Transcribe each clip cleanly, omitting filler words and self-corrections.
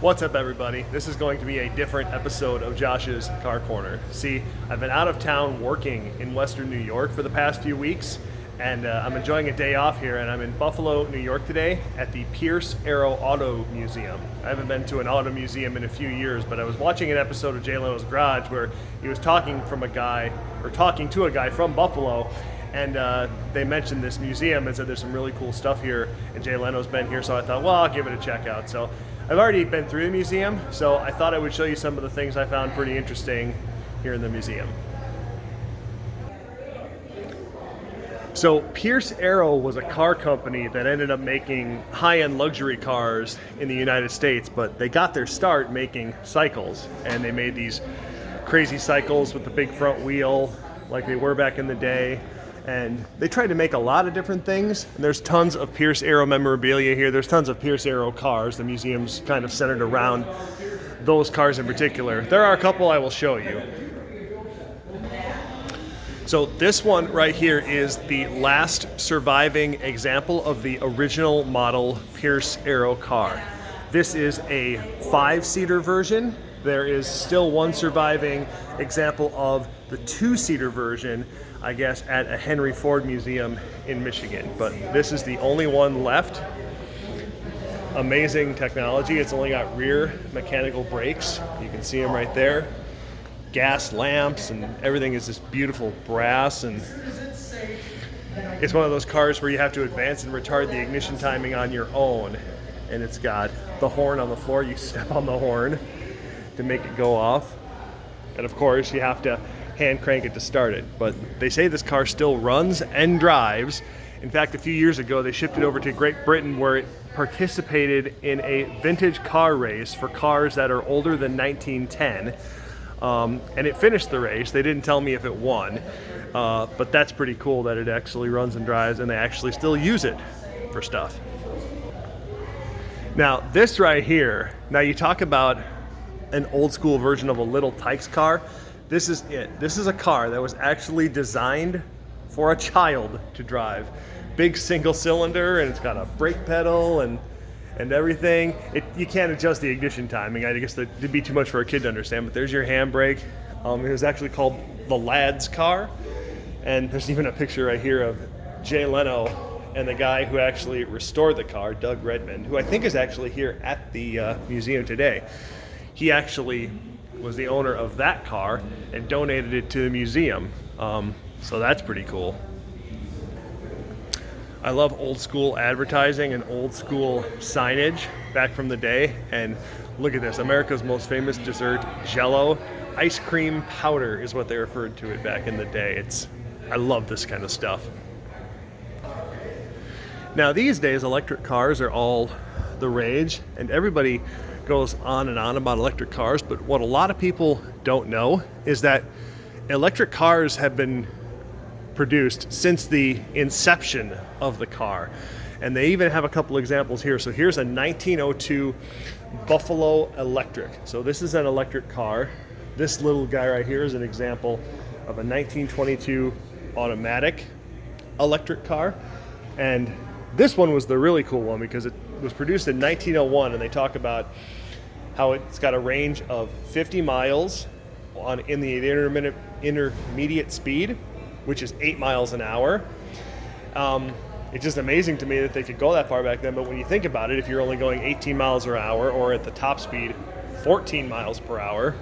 What's up, everybody? This is going to be a different episode of Josh's Car Corner. See, I've been out of town working in Western New York for the past few weeks, and I'm enjoying a day off here, and I'm in Buffalo, New York today at the Pierce Aero Auto Museum. I haven't been to an auto museum in a few years, but I was watching an episode of Jay Leno's Garage where he was talking to a guy from Buffalo, and they mentioned this museum and said there's some really cool stuff here, and Jay Leno's been here, so I thought, well, I'll give it a check out. So I've already been through the museum, so I thought I would show you some of the things I found pretty interesting here in the museum. So Pierce Aero was a car company that ended up making high-end luxury cars in the United States, but they got their start making cycles, and they made these crazy cycles with the big front wheel like they were back in the day. And they tried to make a lot of different things. And there's tons of Pierce Aero memorabilia here. There's tons of Pierce Aero cars. The museum's kind of centered around those cars in particular. There are a couple I will show you. So this one right here is the last surviving example of the original model Pierce Aero car. This is a 5-seater version. There is still one surviving example of the 2-seater version, I guess, at a Henry Ford museum in Michigan. But this is the only one left. Amazing technology. It's only got rear mechanical brakes. You can see them right there. Gas lamps, and everything is this beautiful brass. And it's one of those cars where you have to advance and retard the ignition timing on your own. And it's got the horn on the floor. You step on the horn to make it go off. And of course, you have to hand crank it to start it. But they say this car still runs and drives. In fact, a few years ago, they shipped it over to Great Britain, where it participated in a vintage car race for cars that are older than 1910. And it finished the race. They didn't tell me if it won, but that's pretty cool that it actually runs and drives, and they actually still use it for stuff. Now, this right here, now you talk about an old school version of a Little Tikes car. This is it. This is a car that was actually designed for a child to drive. Big single cylinder, and it's got a brake pedal and everything. You can't adjust the ignition timing. I guess that'd be too much for a kid to understand, but there's your handbrake. It was actually called the Lad's car. And there's even a picture right here of Jay Leno and the guy who actually restored the car, Doug Redmond, who I think is actually here at the museum today. He actually was the owner of that car and donated it to the museum. So that's pretty cool. I love old school advertising and old school signage back from the day. And look at this, America's most famous dessert, Jell-O. Ice cream powder is what they referred to it back in the day. I love this kind of stuff. Now these days, electric cars are all the rage, and everybody goes on and on about electric cars, but what a lot of people don't know is that electric cars have been produced since the inception of the car. And they even have a couple examples here. So here's a 1902 Buffalo Electric. So this is an electric car. This little guy right here is an example of a 1922 automatic electric car. And this one was the really cool one because it was produced in 1901, and they talk about how it's got a range of 50 miles in the intermediate speed, which is 8 miles an hour. It's just amazing to me that they could go that far back then, but when you think about it, if you're only going 18 miles per hour or at the top speed 14 miles per hour,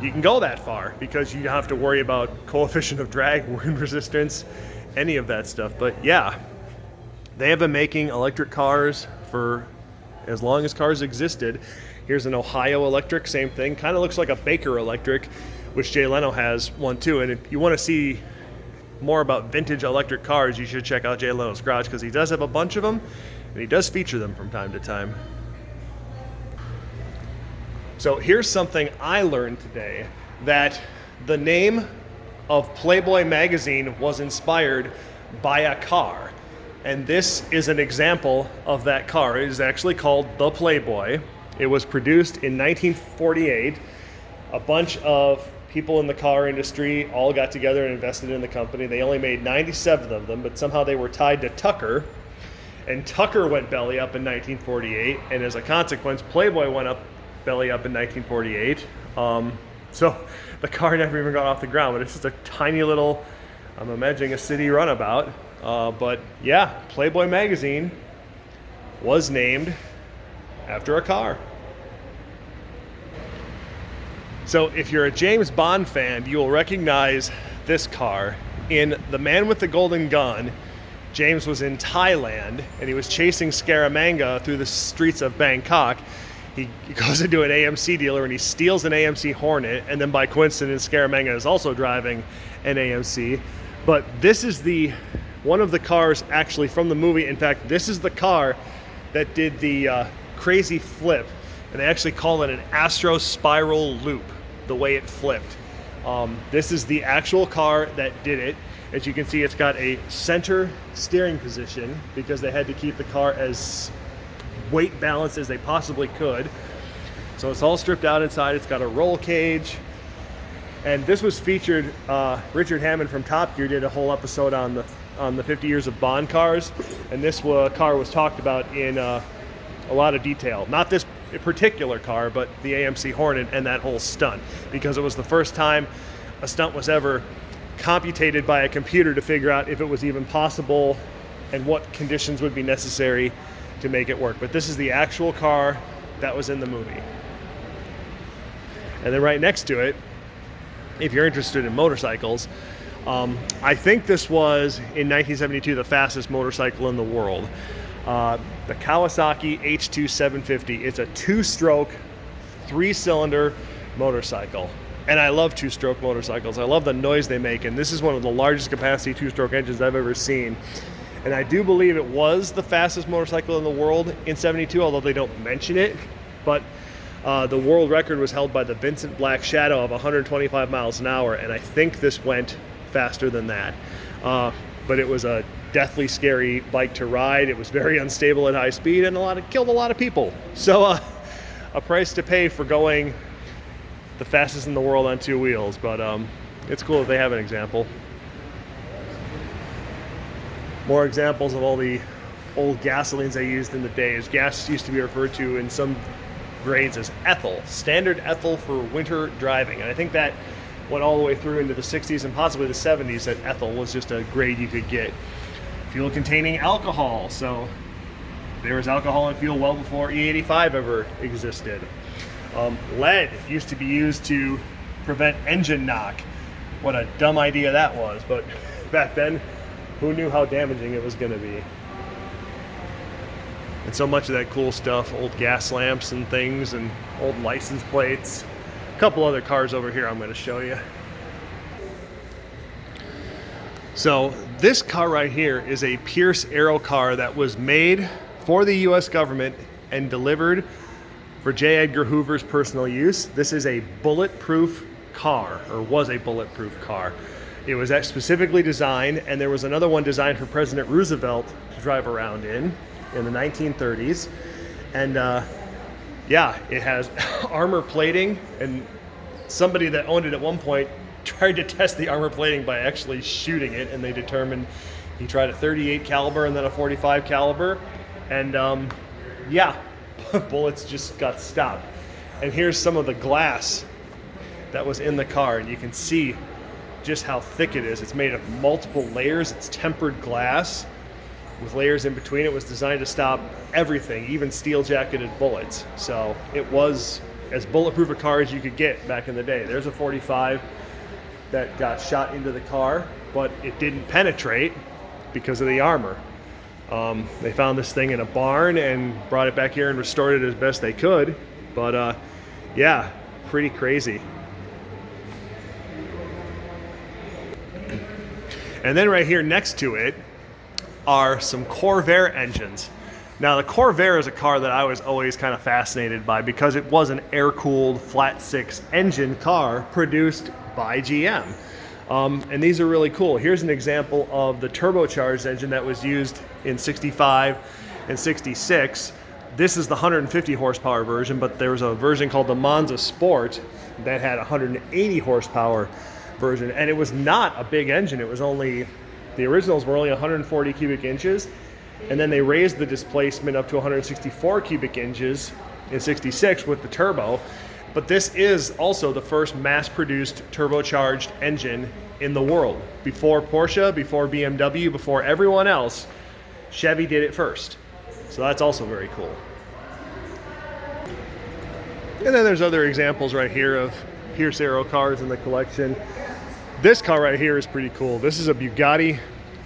you can go that far because you don't have to worry about coefficient of drag, wind resistance, any of that stuff. But yeah, they have been making electric cars for as long as cars existed. Here's an Ohio Electric, same thing. Kind of looks like a Baker Electric, which Jay Leno has one too. And if you want to see more about vintage electric cars, you should check out Jay Leno's Garage, because he does have a bunch of them, and he does feature them from time to time. So here's something I learned today, that the name of Playboy magazine was inspired by a car. And this is an example of that car. It is actually called the Playboy. It was produced in 1948. A bunch of people in the car industry all got together and invested in the company. They only made 97 of them, but somehow they were tied to Tucker. And Tucker went belly up in 1948, and as a consequence, Playboy went up belly up in 1948. So the car never even got off the ground, but it's just a tiny little, I'm imagining a city runabout. But yeah, Playboy magazine was named after a car. So if you're a James Bond fan, you will recognize this car. In The Man with the Golden Gun, James was in Thailand and he was chasing Scaramanga through the streets of Bangkok. He goes into an AMC dealer and he steals an AMC Hornet, and then by coincidence Scaramanga is also driving an AMC. But this is one of the cars actually from the movie. In fact, this is the car that did the crazy flip, and they actually call it an Astro Spiral Loop, the way it flipped. This is the actual car that did it. As you can see, it's got a center steering position because they had to keep the car as weight balanced as they possibly could. So it's all stripped out inside. It's got a roll cage. And this was featured, Richard Hammond from Top Gear did a whole episode on the 50 years of Bond cars. And this car was talked about in a lot of detail. Not this particular car, but the AMC Hornet and that whole stunt, because it was the first time a stunt was ever computed by a computer to figure out if it was even possible and what conditions would be necessary to make it work. But this is the actual car that was in the movie. And then right next to it, if you're interested in motorcycles, I think this was in 1972 the fastest motorcycle in the world. The Kawasaki H2750. It's a 2-stroke, 3-cylinder motorcycle. And I love 2-stroke motorcycles. I love the noise they make, and this is one of the largest capacity 2-stroke engines I've ever seen. And I do believe it was the fastest motorcycle in the world in 72, although they don't mention it. But the world record was held by the Vincent Black Shadow of 125 miles an hour, and I think this went faster than that. But it was a deathly scary bike to ride. It was very unstable at high speed and killed a lot of people. So a price to pay for going the fastest in the world on 2 wheels. But it's cool that they have an example. More examples of all the old gasolines they used in the days. Gas used to be referred to in some grades as ethyl, standard ethyl for winter driving. And I think that went all the way through into the 60s and possibly the 70s, that ethyl was just a grade you could get. Fuel containing alcohol. So there was alcohol in fuel well before E85 ever existed. Lead used to be used to prevent engine knock. What a dumb idea that was, but back then, who knew how damaging it was going to be? And so much of that cool stuff, old gas lamps and things, and old license plates. A couple other cars over here I'm going to show you. So this car right here is a Pierce Aerocar that was made for the US government and delivered for J. Edgar Hoover's personal use. This is a bulletproof car, or was a bulletproof car. It was specifically designed, and there was another one designed for President Roosevelt to drive around in the 1930s. And yeah, it has armor plating, and somebody that owned it at one point tried to test the armor plating by actually shooting it, and they determined he tried a 38 caliber and then a 45 caliber, and yeah, bullets just got stopped. And here's some of the glass that was in the car, and you can see just how thick it is. It's made of multiple layers. It's tempered glass with layers in between. It was designed to stop everything, even steel-jacketed bullets. So it was as bulletproof a car as you could get back in the day. There's a 45 that got shot into the car, but it didn't penetrate because of the armor. They found this thing in a barn and brought it back here and restored it as best they could. But yeah, pretty crazy. And then right here next to it are some Corvair engines. Now the Corvair is a car that I was always kind of fascinated by because it was an air-cooled flat-six engine car produced by GM. And these are really cool. Here's an example of the turbocharged engine that was used in 65 and 66. This is the 150 horsepower version, but there was a version called the Monza Sport that had 180 horsepower version, and it was not a big engine. It was only, the originals were only 140 cubic inches, and then they raised the displacement up to 164 cubic inches in 66 with the turbo. But this is also the first mass-produced turbocharged engine in the world. Before Porsche, before BMW, before everyone else, Chevy did it first. So that's also very cool. And then there's other examples right here of Pierce Aero cars in the collection. This car right here is pretty cool. This is a Bugatti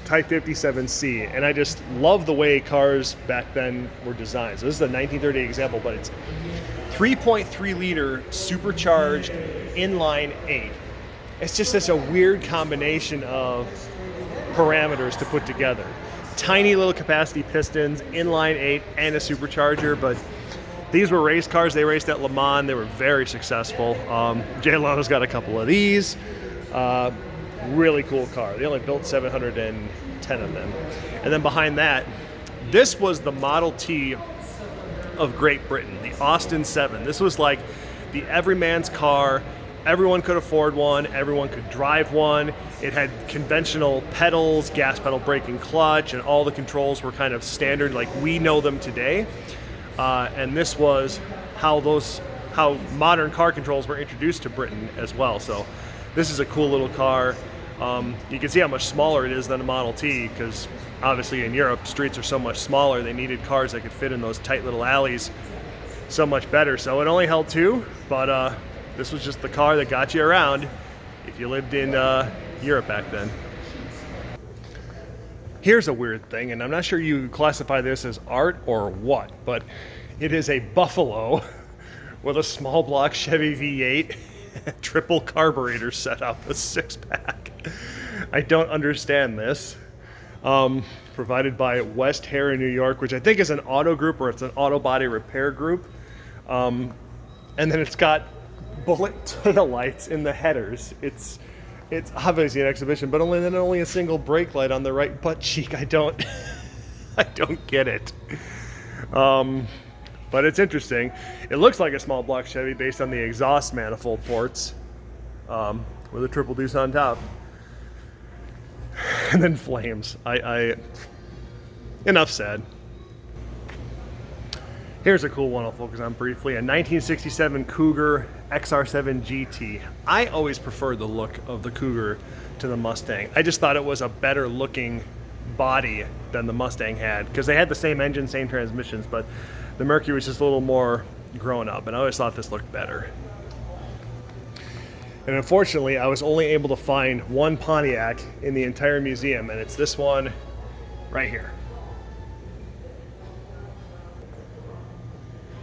Type 57C, and I just love the way cars back then were designed. So this is a 1930 example, but it's 3.3 liter supercharged inline 8. It's just such a weird combination of parameters to put together. Tiny little capacity pistons, inline 8, and a supercharger, but these were race cars. They raced at Le Mans. They were very successful. Jay Leno's got a couple of these. Really cool car. They only built 710 of them. And then behind that, this was the Model T of Great Britain, the Austin 7. This was like the everyman's car. Everyone could afford one. Everyone could drive one. It had conventional pedals, gas pedal, brake, and clutch, and all the controls were kind of standard like we know them today. And this was how modern car controls were introduced to Britain as well. So this is a cool little car. You can see how much smaller it is than a Model T, because obviously in Europe, streets are so much smaller. They needed cars that could fit in those tight little alleys so much better. So it only held two, but this was just the car that got you around if you lived in Europe back then. Here's a weird thing, and I'm not sure you classify this as art or what, but it is a Buffalo with a small block Chevy V8, triple carburetor setup, a 6-pack. I don't understand this. Provided by West Hare in New York, which I think is an auto group, or it's an auto body repair group. And then it's got bullet tail lights in the headers. It's obviously an exhibition, but only a single brake light on the right butt cheek. I don't get it. But it's interesting. It looks like a small block Chevy based on the exhaust manifold ports, with a triple deuce on top, and then flames. Enough said. Here's a cool one I'll focus on briefly, a 1967 Cougar Xr7 Gt. I always preferred the look of the Cougar to the Mustang. I just thought it was a better looking body than the Mustang had, because they had the same engine, same transmissions, but the Mercury was just a little more grown up, and I always thought this looked better. And unfortunately, I was only able to find one Pontiac in the entire museum, and it's this one right here.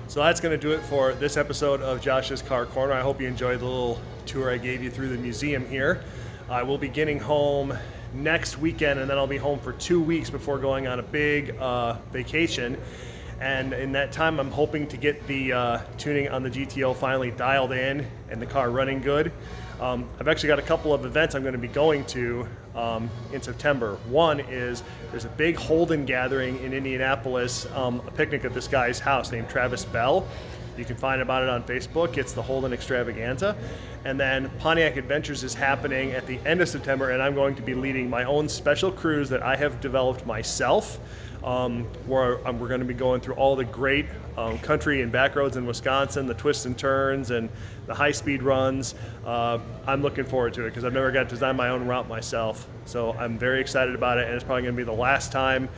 So that's going to do it for this episode of Josh's Car Corner. I hope you enjoyed the little tour I gave you through the museum here. I will be getting home next weekend, and then I'll be home for 2 weeks before going on a big vacation. And in that time, I'm hoping to get the tuning on the GTO finally dialed in and the car running good. I've actually got a couple of events I'm going to be going to in September. One is there's a big Holden gathering in Indianapolis, a picnic at this guy's house named Travis Bell. You can find about it on Facebook. It's the Holden Extravaganza. And then Pontiac Adventures is happening at the end of September, and I'm going to be leading my own special cruise that I have developed myself, where we're going to be going through all the great country and back roads in Wisconsin, the twists and turns and the high-speed runs. I'm looking forward to it because I've never got to design my own route myself. So I'm very excited about it, and it's probably going to be the last time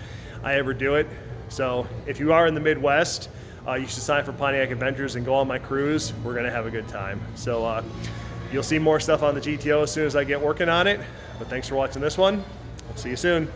I ever do it. So if you are in the Midwest, you should sign up for Pontiac Adventures and go on my cruise. We're going to have a good time. So you'll see more stuff on the GTO as soon as I get working on it. But thanks for watching this one. I'll see you soon.